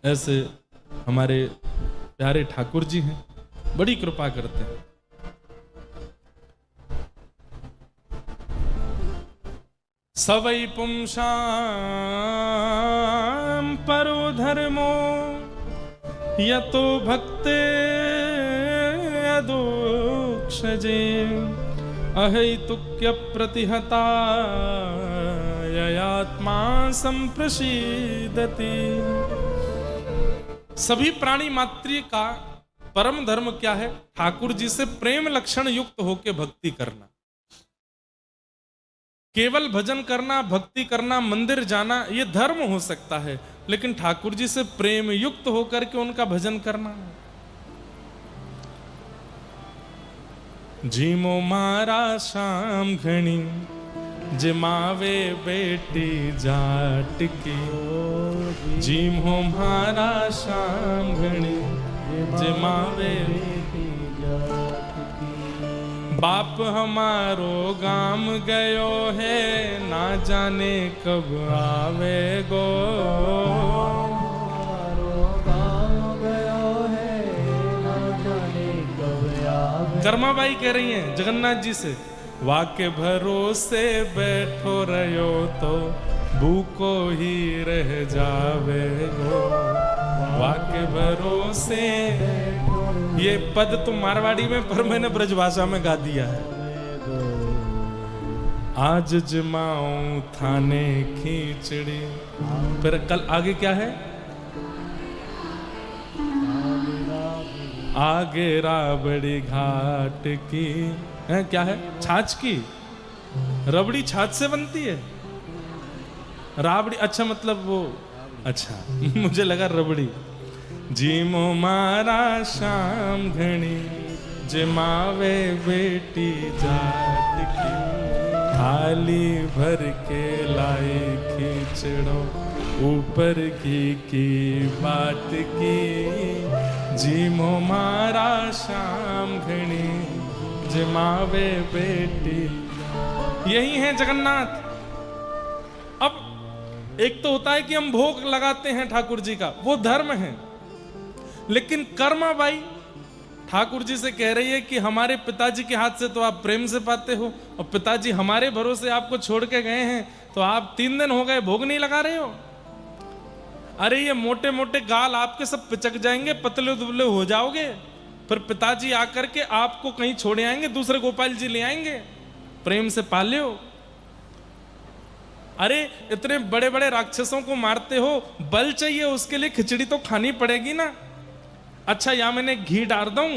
ऐसे हमारे प्यारे ठाकुर जी हैं, बड़ी कृपा करते हैं। सवै पुंसां परो धर्मो यतो भक्ते अदोक्षजे अहैतुक्य प्रतिहता ययात्मा संप्रसीदति। सभी प्राणी मात्र का परम धर्म क्या है? ठाकुर जी से प्रेम लक्षण युक्त होकर भक्ति करना। केवल भजन करना, भक्ति करना, मंदिर जाना ये धर्म हो सकता है, लेकिन ठाकुर जी से प्रेम युक्त होकर के उनका भजन करना। जीमो मारा शाम घणी जिमावे बेटी जाट की, जीमो मारा शाम घणी जिमावे बेटी जाट की। बाप हमारो गाम गयो है ना जाने कब आवेगो, कर्माबाई कह रही हैं जगन्नाथ जी से, वाके भरोसे बैठो रहो तो भूको ही रह जावे गो। वाके भरोसे, ये पद तो मारवाड़ी में पर मैंने ब्रजभाषा में गा दिया है। आज जमाऊं थाने खींचड़ी, फिर कल आगे क्या है? आगे राबड़ी घाट की है, क्या है? छाछ की। रबड़ी छाछ से बनती है? राबड़ी, अच्छा मतलब वो, अच्छा मुझे लगा रबड़ी। जीमो मारा शाम घणी जमावे बेटी जाट की, थाली भर के लाई खींचड़ो ऊपर की बात की। जीमो मारा शाम घणी जमावे बेटी। यही है जगन्नाथ। अब एक तो होता है कि हम भोग लगाते हैं ठाकुर जी का, वो धर्म है, लेकिन कर्माबाई ठाकुर जी से कह रही है कि हमारे पिताजी के हाथ से तो आप प्रेम से पाते हो, और पिताजी हमारे भरोसे आपको छोड़ के गए हैं, तो आप 3 दिन हो गए भोग नहीं लगा रहे हो। अरे ये मोटे मोटे गाल आपके सब पिचक जाएंगे, पतले दुबले हो जाओगे, फिर पिताजी आकर के आपको कहीं छोड़े आएंगे, दूसरे गोपाल जी ले आएंगे, प्रेम से पाले हो। अरे इतने बड़े बड़े राक्षसों को मारते हो, बल चाहिए उसके लिए खिचड़ी तो खानी पड़ेगी ना। अच्छा या मैंने घी डाल दूं,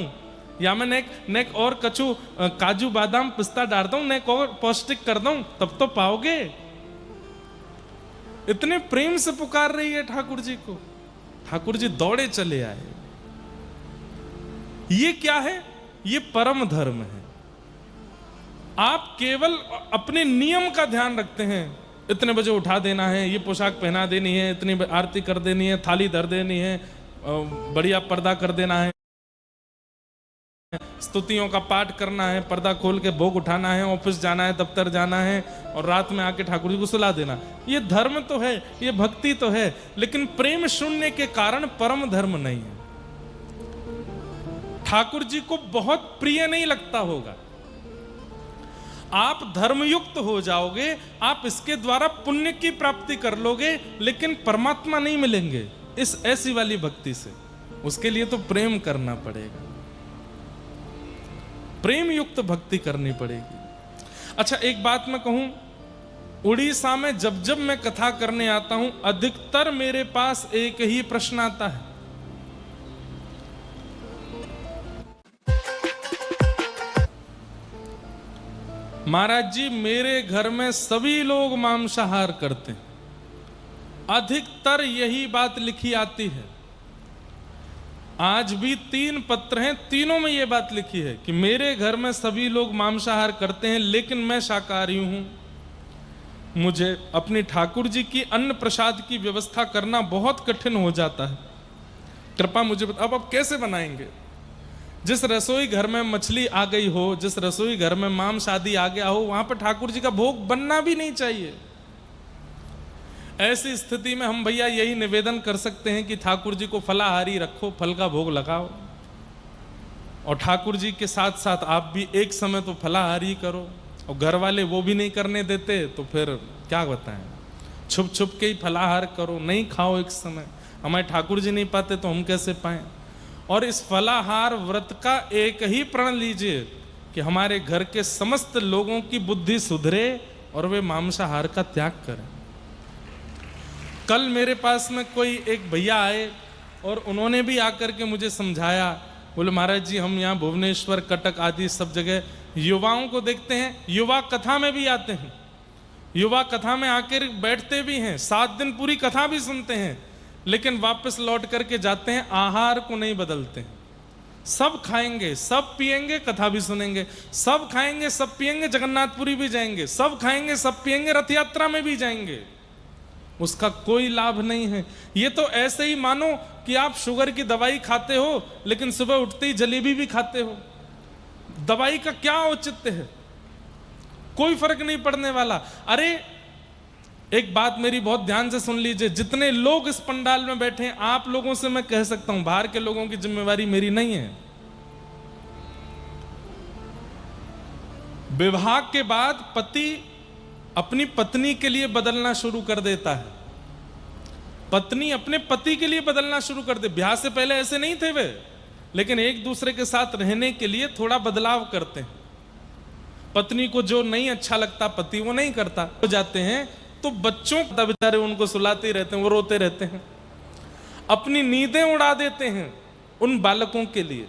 या मैं नेक और कछु काजू बादाम पिस्ता डाल दूं, नेक और पौष्टिक कर दूं, तब तो पाओगे। इतने प्रेम से पुकार रही है ठाकुर जी को, ठाकुर जी दौड़े चले आए। ये क्या है? ये परम धर्म है। आप केवल अपने नियम का ध्यान रखते हैं, इतने बजे उठा देना है, ये पोशाक पहना देनी है, इतनी आरती कर देनी है, थाली धर देनी है, बढ़िया पर्दा कर देना है, स्तुतियों का पाठ करना है, पर्दा खोल के भोग उठाना है, ऑफिस जाना है, दफ्तर जाना है, और रात में आके ठाकुर जी को सुला देना। ये धर्म तो है, ये भक्ति तो है, लेकिन प्रेम शून्य के कारण परम धर्म नहीं है। ठाकुर जी को बहुत प्रिय नहीं लगता होगा। आप धर्मयुक्त हो जाओगे, आप इसके द्वारा पुण्य की प्राप्ति कर लोगे, लेकिन परमात्मा नहीं मिलेंगे इस ऐसी वाली भक्ति से। उसके लिए तो प्रेम करना पड़ेगा, प्रेम युक्त भक्ति करनी पड़ेगी। अच्छा एक बात मैं कहूं, उड़ीसा में जब जब मैं कथा करने आता हूं, अधिकतर मेरे पास एक ही प्रश्न आता है, महाराज जी मेरे घर में सभी लोग मांसाहार करते हैं। अधिकतर यही बात लिखी आती है। आज भी 3 पत्र हैं, तीनों में यह बात लिखी है कि मेरे घर में सभी लोग मांसाहार करते हैं, लेकिन मैं शाकाहारी हूं। मुझे अपनी ठाकुर जी की अन्न प्रसाद की व्यवस्था करना बहुत कठिन हो जाता है। कृपा मुझे अब कैसे बनाएंगे? जिस रसोई घर में मछली आ गई हो, जिस रसोई घर में मांस आदि आ गया हो, वहां पर ठाकुर जी का भोग बनना भी नहीं चाहिए। ऐसी स्थिति में हम भैया यही निवेदन कर सकते हैं कि ठाकुर जी को फलाहारी रखो, फल का भोग लगाओ, और ठाकुर जी के साथ साथ आप भी एक समय तो फलाहारी करो। और घर वाले वो भी नहीं करने देते तो फिर क्या बताएं, छुप छुप के ही फलाहार करो, नहीं खाओ एक समय। हमारे ठाकुर जी नहीं पाते तो हम कैसे पाएं। और इस फलाहार व्रत का एक ही प्रण लीजिए कि हमारे घर के समस्त लोगों की बुद्धि सुधरे और वे मांसाहार का त्याग करें। कल मेरे पास में कोई एक भैया आए और उन्होंने भी आकर के मुझे समझाया, बोले महाराज जी हम यहाँ भुवनेश्वर, कटक आदि सब जगह युवाओं को देखते हैं, युवा कथा में भी आते हैं, युवा कथा में आकर बैठते भी हैं, 7 दिन पूरी कथा भी सुनते हैं, लेकिन वापस लौट करके जाते हैं, आहार को नहीं बदलते हैं। सब खाएंगे, सब पिएंगे, कथा भी सुनेंगे, सब खाएंगे, सब पिएंगे, जगन्नाथपुरी भी जाएंगे, सब खाएंगे, सब पिएंगे, रथ यात्रा में भी जाएंगे, उसका कोई लाभ नहीं है। ये तो ऐसे ही मानो कि आप शुगर की दवाई खाते हो लेकिन सुबह उठते ही जलेबी भी खाते हो। दवाई का क्या औचित्य है, कोई फर्क नहीं पड़ने वाला। अरे एक बात मेरी बहुत ध्यान से सुन लीजिए, जितने लोग इस पंडाल में बैठे हैं, आप लोगों से मैं कह सकता हूं, बाहर के लोगों की जिम्मेवारी मेरी नहीं है। विवाह के बाद पति अपनी पत्नी के लिए बदलना शुरू कर देता है, पत्नी अपने पति के लिए बदलना शुरू कर दे। ब्याह से पहले ऐसे नहीं थे वे, लेकिन एक दूसरे के साथ रहने के लिए थोड़ा बदलाव करते हैं। पत्नी को जो नहीं अच्छा लगता पति वो नहीं करता, हो जाते हैं तो बच्चों को बेचारे उनको सुलाते रहते हैं, वो रोते रहते हैं, अपनी नींदें उड़ा देते हैं उन बालकों के लिए।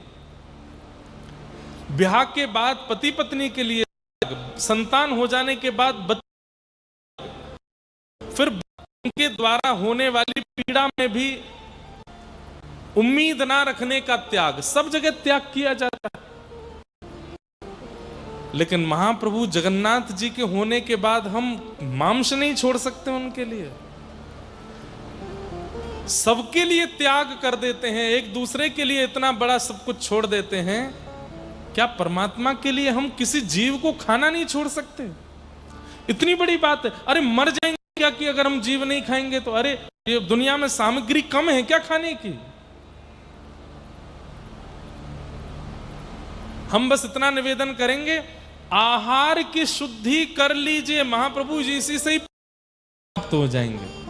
ब्याह के बाद पति पत्नी के लिए, संतान हो जाने के बाद फिर उनके द्वारा होने वाली पीड़ा में भी उम्मीद ना रखने का त्याग, सब जगह त्याग किया जाता है। लेकिन महाप्रभु जगन्नाथ जी के होने के बाद हम मांस नहीं छोड़ सकते उनके लिए, सबके लिए त्याग कर देते हैं, एक दूसरे के लिए इतना बड़ा सब कुछ छोड़ देते हैं। क्या परमात्मा के लिए हम किसी जीव को खाना नहीं छोड़ सकते? इतनी बड़ी बात है। अरे मर जाएंगे क्या कि अगर हम जीव नहीं खाएंगे तो? अरे ये दुनिया में सामग्री कम है क्या खाने की? हम बस इतना निवेदन करेंगे, आहार की शुद्धि कर लीजिए, महाप्रभु जी इसी से ही प्राप्त हो जाएंगे।